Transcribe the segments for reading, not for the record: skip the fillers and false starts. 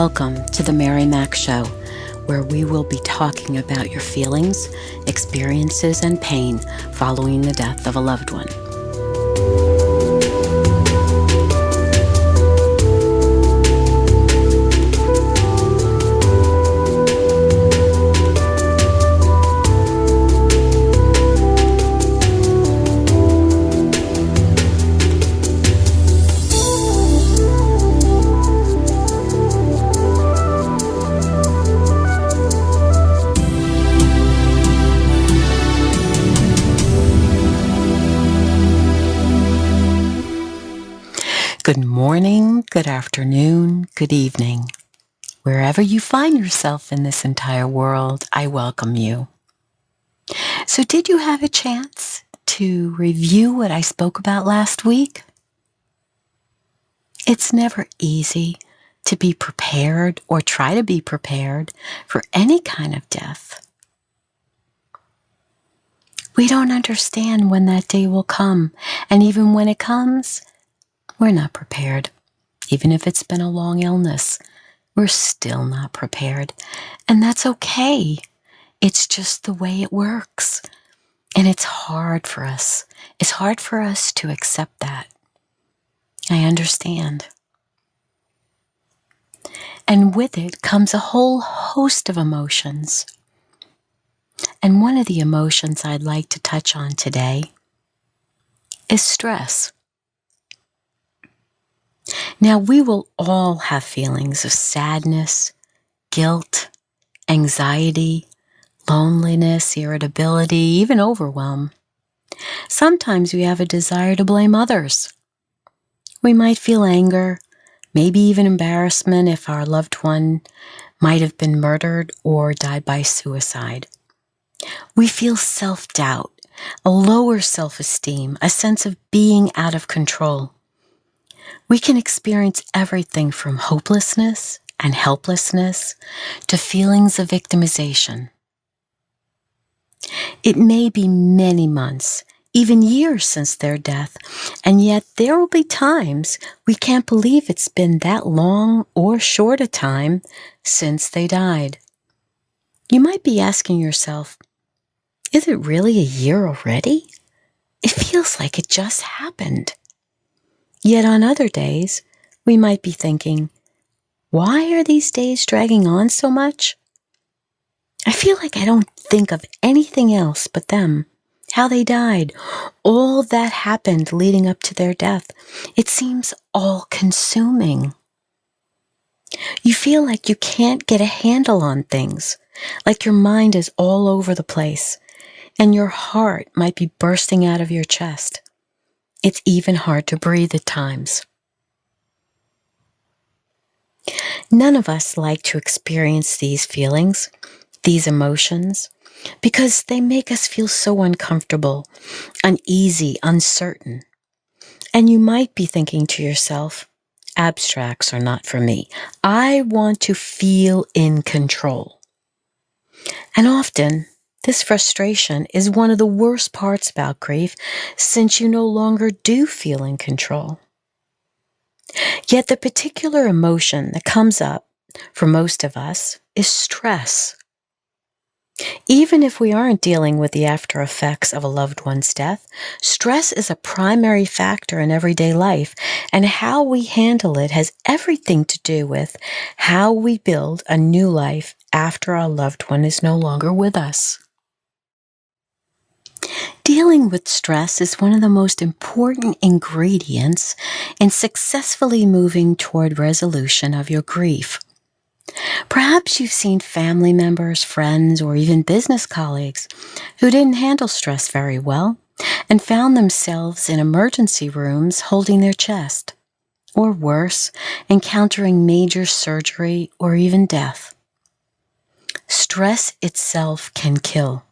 Welcome to the Mary Mac Show, where we will be talking about your feelings, experiences, and pain following the death of a loved one. Good morning, good afternoon, good evening. Wherever you find yourself in this entire world, I welcome you. So did you have a chance to review what I spoke about last week? It's never easy to be prepared or try to be prepared for any kind of death. We don't understand when that day will come, and even when it comes, we're not prepared. Even if it's been a long illness, we're still not prepared. And that's okay. It's just the way it works. And it's hard for us. It's hard for us to accept that. I understand. And with it comes a whole host of emotions. And one of the emotions I'd like to touch on today is stress. Now, we will all have feelings of sadness, guilt, anxiety, loneliness, irritability, even overwhelm. Sometimes we have a desire to blame others. We might feel anger, maybe even embarrassment if our loved one might have been murdered or died by suicide. We feel self-doubt, a lower self-esteem, a sense of being out of control. We can experience everything from hopelessness and helplessness to feelings of victimization. It may be many months, even years since their death, and yet there will be times we can't believe it's been that long or short a time since they died. You might be asking yourself, is it really a year already? It feels like it just happened. Yet on other days, we might be thinking, why are these days dragging on so much? I feel like I don't think of anything else but them, how they died, all that happened leading up to their death. It seems all-consuming. You feel like you can't get a handle on things, like your mind is all over the place, and your heart might be bursting out of your chest. It's even hard to breathe at times. None of us like to experience these feelings, these emotions, because they make us feel so uncomfortable, uneasy, uncertain. And you might be thinking to yourself, abstracts are not for me. I want to feel in control. And often, this frustration is one of the worst parts about grief, since you no longer do feel in control. Yet the particular emotion that comes up for most of us is stress. Even if we aren't dealing with the after effects of a loved one's death, stress is a primary factor in everyday life, and how we handle it has everything to do with how we build a new life after our loved one is no longer with us. Dealing with stress is one of the most important ingredients in successfully moving toward resolution of your grief. Perhaps you've seen family members, friends, or even business colleagues who didn't handle stress very well and found themselves in emergency rooms holding their chest, or worse, encountering major surgery or even death. Stress itself can kill.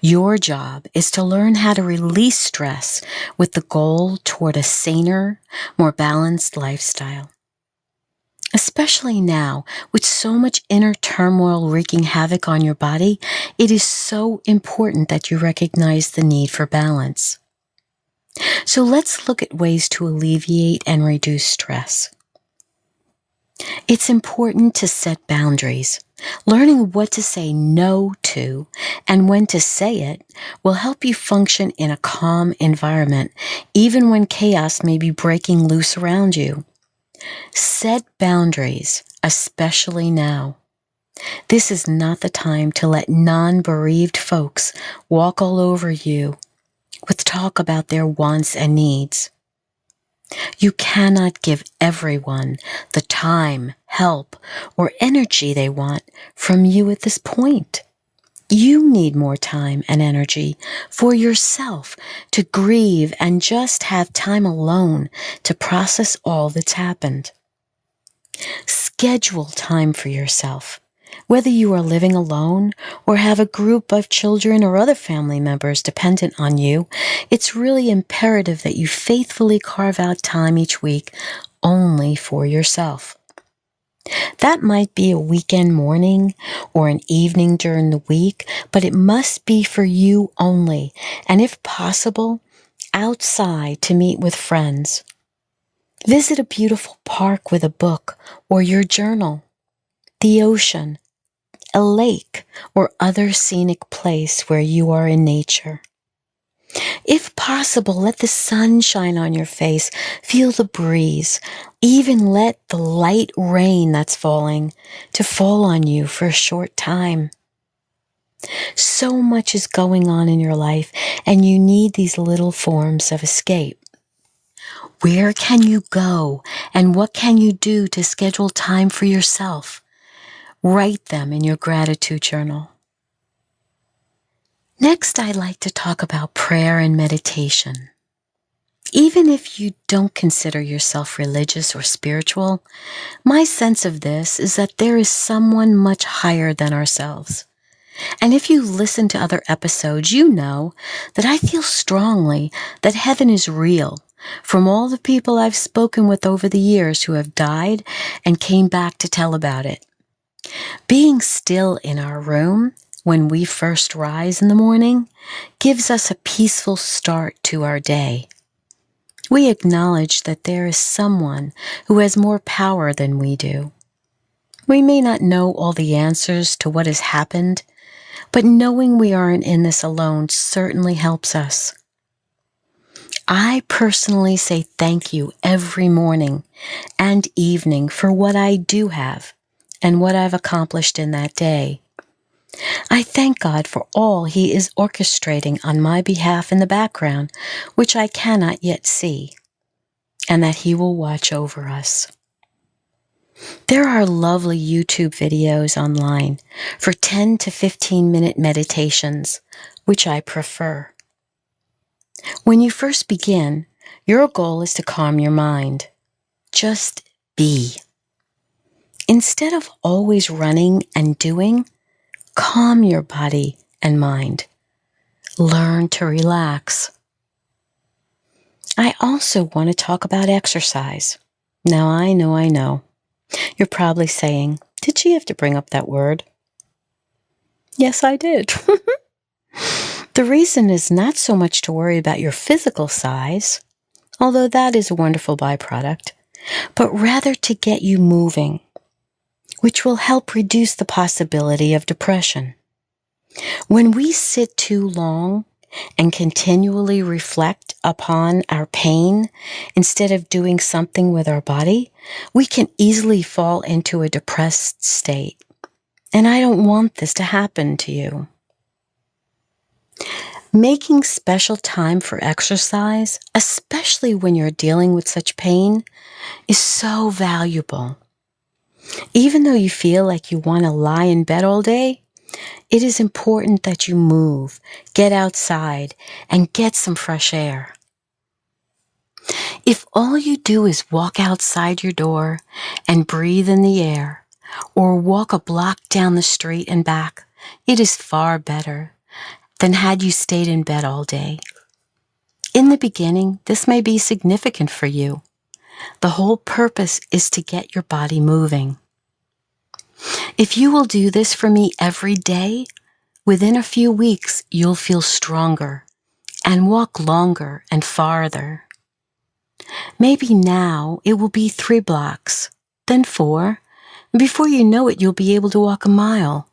Your job is to learn how to release stress with the goal toward a saner, more balanced lifestyle. Especially now, with so much inner turmoil wreaking havoc on your body, it is so important that you recognize the need for balance. So let's look at ways to alleviate and reduce stress. It's important to set boundaries. Learning what to say no to and when to say it will help you function in a calm environment, even when chaos may be breaking loose around you. Set boundaries, especially now. This is not the time to let non-bereaved folks walk all over you with talk about their wants and needs. You cannot give everyone the time, help, or energy they want from you at this point. You need more time and energy for yourself to grieve and just have time alone to process all that's happened. Schedule time for yourself. Whether you are living alone or have a group of children or other family members dependent on you, it's really imperative that you faithfully carve out time each week only for yourself. That might be a weekend morning or an evening during the week, but it must be for you only, and if possible, outside to meet with friends. Visit a beautiful park with a book or your journal, the ocean, a lake, or other scenic place where you are in nature. If possible, let the sun shine on your face, feel the breeze, even let the light rain that's falling to fall on you for a short time. So much is going on in your life, and you need these little forms of escape. Where can you go, and what can you do to schedule time for yourself? Write them in your gratitude journal. Next, I'd like to talk about prayer and meditation. Even if you don't consider yourself religious or spiritual, my sense of this is that there is someone much higher than ourselves. And if you listen to other episodes, you know that I feel strongly that heaven is real from all the people I've spoken with over the years who have died and came back to tell about it. Being still in our room when we first rise in the morning gives us a peaceful start to our day. We acknowledge that there is someone who has more power than we do. We may not know all the answers to what has happened, but knowing we aren't in this alone certainly helps us. I personally say thank you every morning and evening for what I do have and what I've accomplished in that day. I thank God for all He is orchestrating on my behalf in the background, which I cannot yet see, and that He will watch over us. There are lovely YouTube videos online for 10 to 15-minute meditations, which I prefer. When you first begin, your goal is to calm your mind. Just be. Instead of always running and doing, calm your body and mind. Learn to relax. I also want to talk about exercise. Now, I know. You're probably saying, did she have to bring up that word? Yes, I did. The reason is not so much to worry about your physical size, although that is a wonderful byproduct, but rather to get you moving, which will help reduce the possibility of depression. When we sit too long and continually reflect upon our pain instead of doing something with our body, we can easily fall into a depressed state. And I don't want this to happen to you. Making special time for exercise, especially when you're dealing with such pain, is so valuable. Even though you feel like you want to lie in bed all day, it is important that you move, get outside, and get some fresh air. If all you do is walk outside your door and breathe in the air, or walk a block down the street and back, it is far better than had you stayed in bed all day. In the beginning, this may be significant for you. The whole purpose is to get your body moving. If you will do this for me every day, within a few weeks, you'll feel stronger and walk longer and farther. Maybe now it will be 3 blocks, then 4. And before you know it, you'll be able to walk a mile.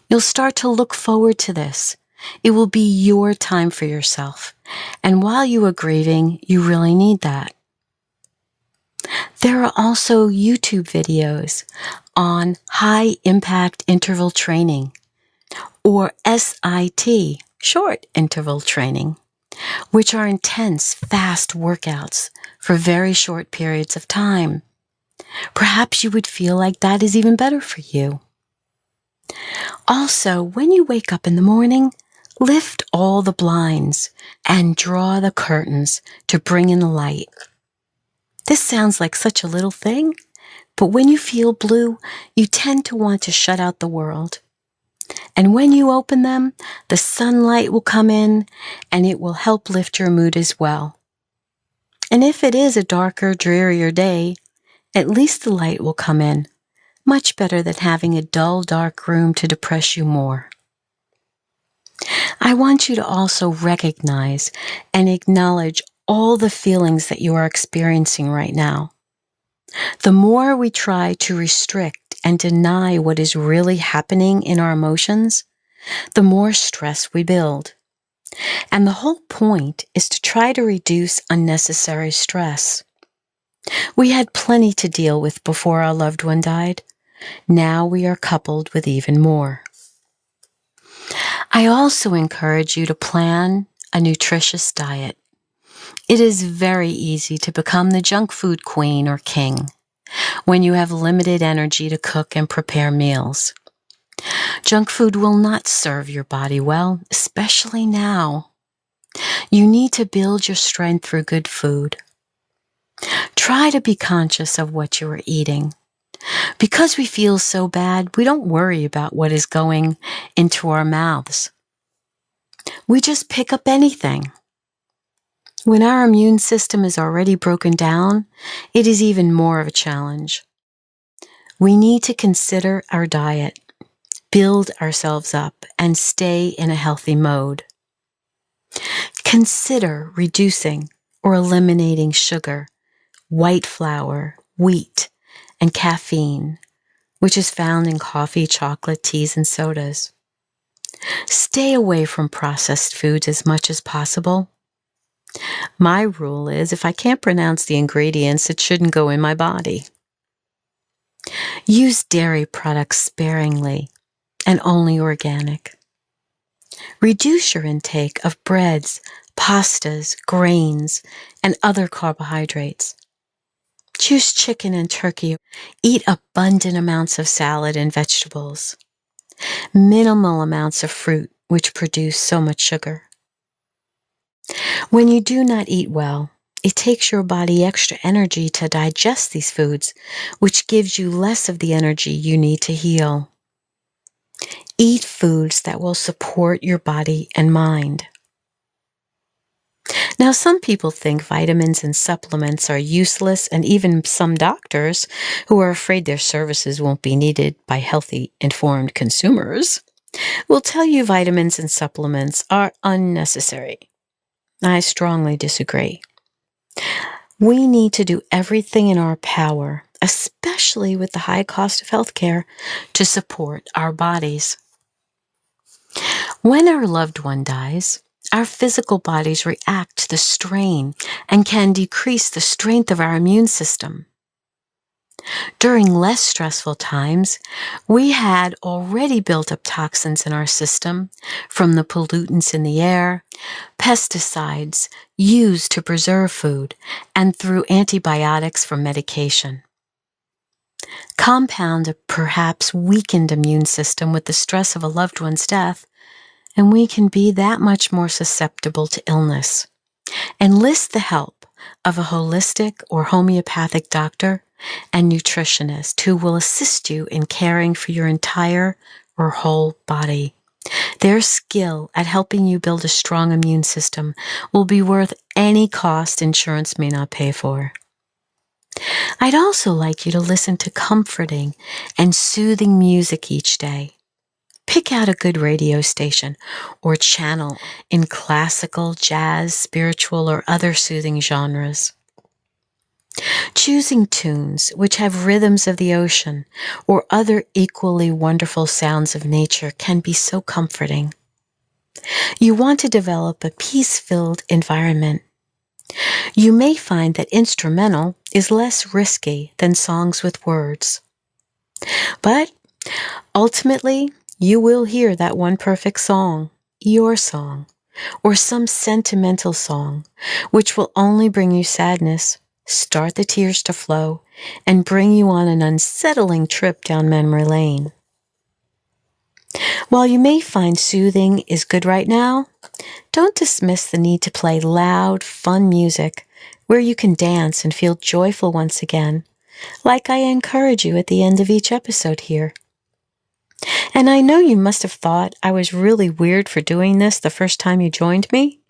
You'll start to look forward to this. It will be your time for yourself. And while you are grieving, you really need that. There are also YouTube videos on high impact interval training, or SIT, short interval training, which are intense, fast workouts for very short periods of time. Perhaps you would feel like that is even better for you. Also, when you wake up in the morning, lift all the blinds and draw the curtains to bring in the light. This sounds like such a little thing, but when you feel blue, you tend to want to shut out the world. And when you open them, the sunlight will come in and it will help lift your mood as well. And if it is a darker, drearier day, at least the light will come in. Much better than having a dull, dark room to depress you more. I want you to also recognize and acknowledge all the feelings that you are experiencing right now. The more we try to restrict and deny what is really happening in our emotions, the more stress we build. And the whole point is to try to reduce unnecessary stress. We had plenty to deal with before our loved one died. Now we are coupled with even more. I also encourage you to plan a nutritious diet. It is very easy to become the junk food queen or king when you have limited energy to cook and prepare meals. Junk food will not serve your body well, especially now. You need to build your strength through good food. Try to be conscious of what you are eating. Because we feel so bad, we don't worry about what is going into our mouths. We just pick up anything. When our immune system is already broken down, it is even more of a challenge. We need to consider our diet, build ourselves up, and stay in a healthy mode. Consider reducing or eliminating sugar, white flour, wheat, and caffeine, which is found in coffee, chocolate, teas, and sodas. Stay away from processed foods as much as possible. My rule is if I can't pronounce the ingredients, it shouldn't go in my body. Use dairy products sparingly and only organic. Reduce your intake of breads, pastas, grains, and other carbohydrates. Choose chicken and turkey. Eat abundant amounts of salad and vegetables. Minimal amounts of fruit, which produce so much sugar. When you do not eat well, it takes your body extra energy to digest these foods, which gives you less of the energy you need to heal. Eat foods that will support your body and mind. Now, some people think vitamins and supplements are useless, and even some doctors, who are afraid their services won't be needed by healthy, informed consumers, will tell you vitamins and supplements are unnecessary. I strongly disagree. We need to do everything in our power, especially with the high cost of healthcare, to support our bodies. When our loved one dies, our physical bodies react to the strain and can decrease the strength of our immune system. During less stressful times, we had already built up toxins in our system from the pollutants in the air, pesticides used to preserve food, and through antibiotics from medication. Compound a perhaps weakened immune system with the stress of a loved one's death, and we can be that much more susceptible to illness. Enlist the help of a holistic or homeopathic doctor and nutritionist who will assist you in caring for your entire or whole body. Their skill at helping you build a strong immune system will be worth any cost insurance may not pay for. I'd also like you to listen to comforting and soothing music each day. Pick out a good radio station or channel in classical, jazz, spiritual, or other soothing genres. Choosing tunes which have rhythms of the ocean or other equally wonderful sounds of nature can be so comforting. You want to develop a peace-filled environment. You may find that instrumental is less risky than songs with words. But ultimately, you will hear that one perfect song, your song, or some sentimental song, which will only bring you sadness, start the tears to flow, and bring you on an unsettling trip down memory lane. While you may find soothing is good right now, don't dismiss the need to play loud, fun music where you can dance and feel joyful once again, like I encourage you at the end of each episode here. And I know you must have thought I was really weird for doing this the first time you joined me,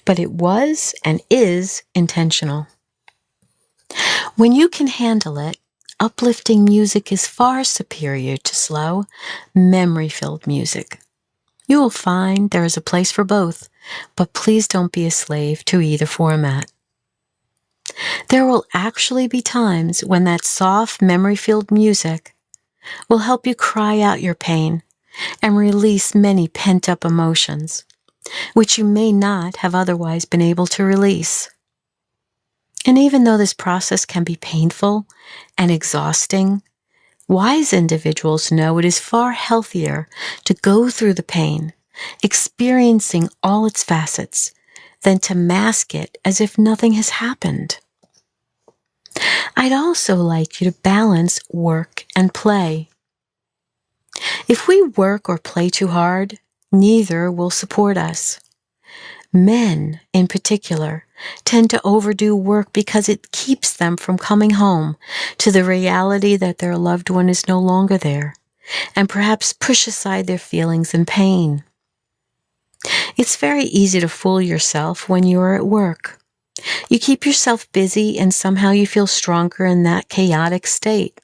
but it was and is intentional. When you can handle it, uplifting music is far superior to slow, memory-filled music. You will find there is a place for both, but please don't be a slave to either format. There will actually be times when that soft, memory-filled music will help you cry out your pain and release many pent-up emotions, which you may not have otherwise been able to release. And even though this process can be painful and exhausting, wise individuals know it is far healthier to go through the pain, experiencing all its facets, than to mask it as if nothing has happened. I'd also like you to balance work and play. If we work or play too hard, neither will support us. Men, in particular, tend to overdo work because it keeps them from coming home to the reality that their loved one is no longer there, and perhaps push aside their feelings and pain. It's very easy to fool yourself when you are at work. You keep yourself busy and somehow you feel stronger in that chaotic state.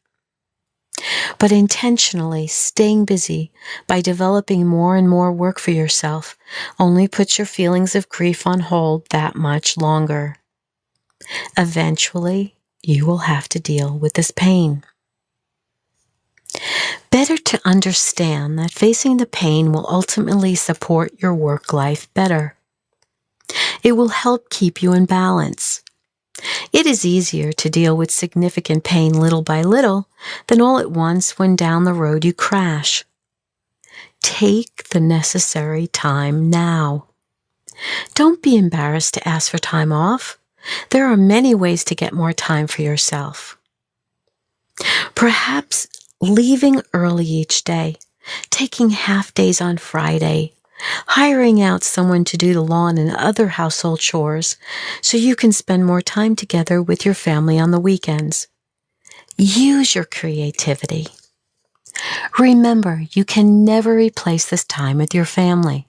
But intentionally staying busy by developing more and more work for yourself only puts your feelings of grief on hold that much longer. Eventually, you will have to deal with this pain. Better to understand that facing the pain will ultimately support your work life better. It will help keep you in balance. It is easier to deal with significant pain little by little than all at once when down the road you crash. Take the necessary time now. Don't be embarrassed to ask for time off. There are many ways to get more time for yourself. Perhaps leaving early each day, taking half days on Friday, hiring out someone to do the lawn and other household chores so you can spend more time together with your family on the weekends. Use your creativity. Remember, you can never replace this time with your family.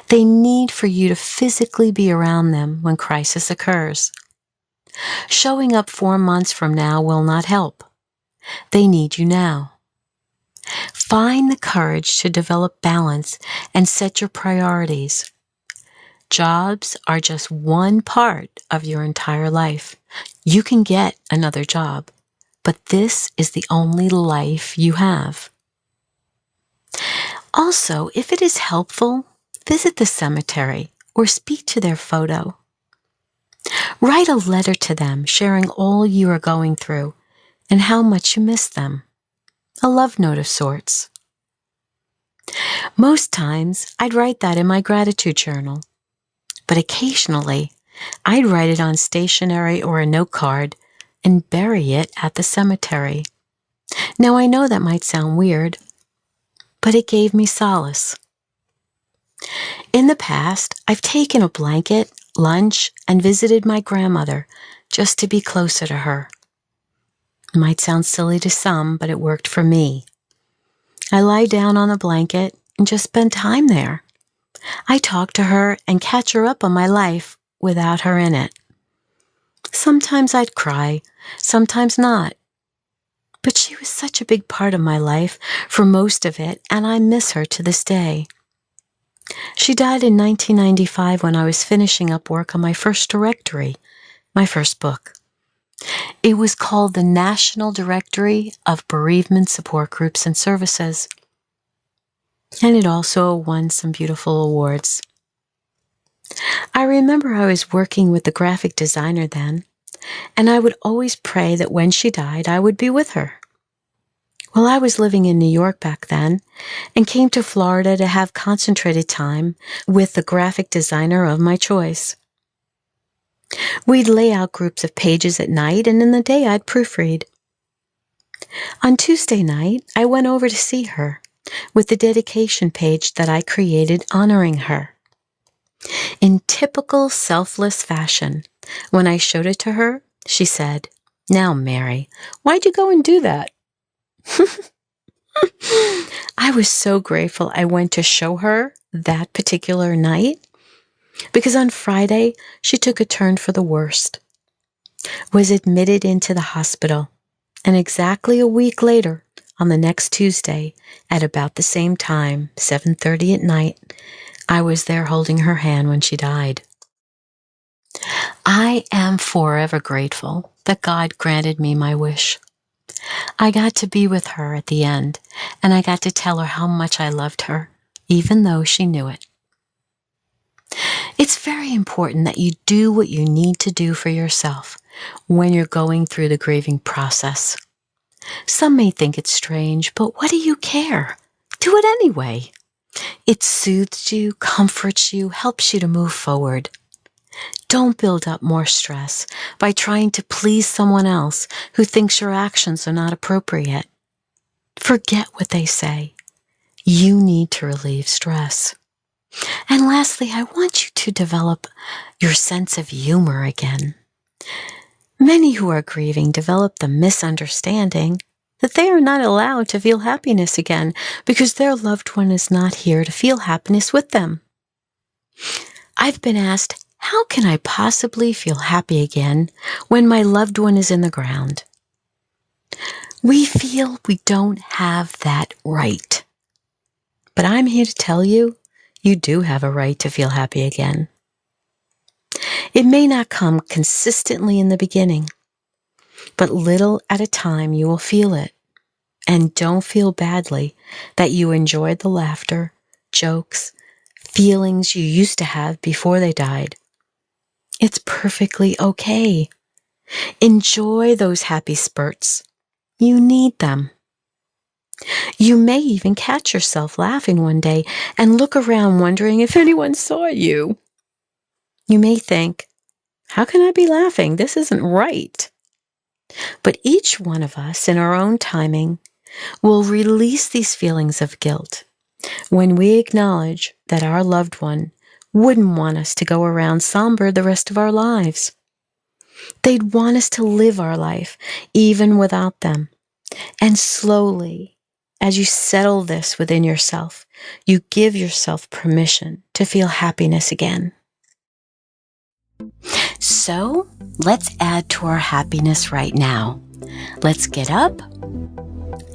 They need for you to physically be around them when crisis occurs. Showing up 4 months from now will not help. They need you now. Find the courage to develop balance and set your priorities. Jobs are just one part of your entire life. You can get another job, but this is the only life you have. Also, if it is helpful, visit the cemetery or speak to their photo. Write a letter to them sharing all you are going through and how much you miss them. A love note of sorts. Most times, I'd write that in my gratitude journal, but occasionally, I'd write it on stationery or a note card and bury it at the cemetery. Now, I know that might sound weird, but it gave me solace. In the past, I've taken a blanket, lunch, and visited my grandmother just to be closer to her. It might sound silly to some, but it worked for me. I lie down on the blanket and just spend time there. I talk to her and catch her up on my life without her in it. Sometimes I'd cry, sometimes not. But she was such a big part of my life for most of it, and I miss her to this day. She died in 1995 when I was finishing up work on my first directory, my first book. It was called the National Directory of Bereavement Support Groups and Services. And it also won some beautiful awards. I remember I was working with the graphic designer then, and I would always pray that when she died, I would be with her. Well, I was living in New York back then and came to Florida to have concentrated time with the graphic designer of my choice. We'd lay out groups of pages at night, and in the day I'd proofread. On Tuesday night, I went over to see her with the dedication page that I created honoring her. In typical selfless fashion, when I showed it to her, she said, "Now, Mary, why'd you go and do that?" I was so grateful I went to show her that particular night, because on Friday, she took a turn for the worst, was admitted into the hospital, and exactly a week later, on the next Tuesday, at about the same time, 7:30 at night, I was there holding her hand when she died. I am forever grateful that God granted me my wish. I got to be with her at the end, and I got to tell her how much I loved her, even though she knew it. It's very important that you do what you need to do for yourself when you're going through the grieving process. Some may think it's strange, but what do you care? Do it anyway. It soothes you, comforts you, helps you to move forward. Don't build up more stress by trying to please someone else who thinks your actions are not appropriate. Forget what they say. You need to relieve stress. And lastly, I want you to develop your sense of humor again. Many who are grieving develop the misunderstanding that they are not allowed to feel happiness again because their loved one is not here to feel happiness with them. I've been asked, how can I possibly feel happy again when my loved one is in the ground? We feel we don't have that right. But I'm here to tell you, you do have a right to feel happy again. It may not come consistently in the beginning, but little at a time you will feel it. And don't feel badly that you enjoyed the laughter, jokes, feelings you used to have before they died. It's perfectly okay. Enjoy those happy spurts. You need them. You may even catch yourself laughing one day and look around wondering if anyone saw you. You may think, how can I be laughing? This isn't right. But each one of us, in our own timing, will release these feelings of guilt when we acknowledge that our loved one wouldn't want us to go around somber the rest of our lives. They'd want us to live our life even without them. And slowly, as you settle this within yourself, you give yourself permission to feel happiness again. So, let's add to our happiness right now. Let's get up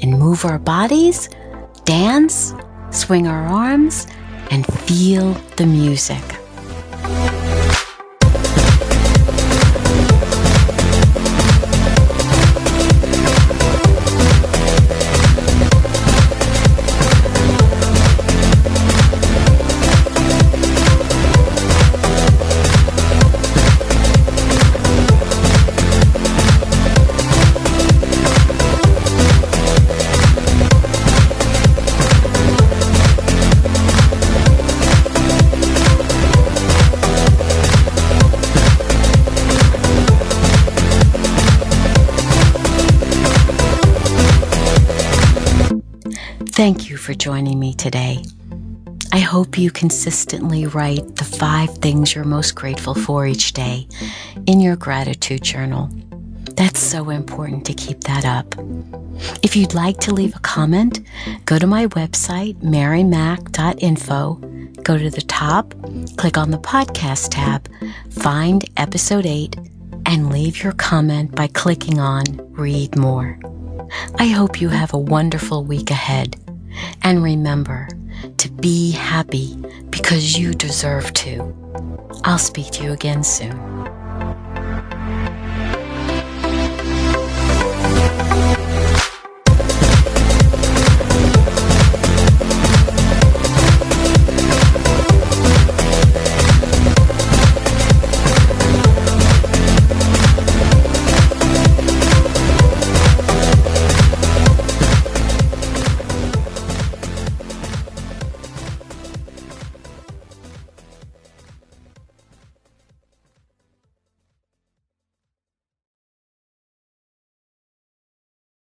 and move our bodies, dance, swing our arms, and feel the music. Thank you for joining me today. I hope you consistently write the 5 things you're most grateful for each day in your gratitude journal. That's so important to keep that up. If you'd like to leave a comment, go to my website, MaryMac.info, go to the top, click on the podcast tab, find episode 8, and leave your comment by clicking on Read More. I hope you have a wonderful week ahead. And remember to be happy because you deserve to. I'll speak to you again soon.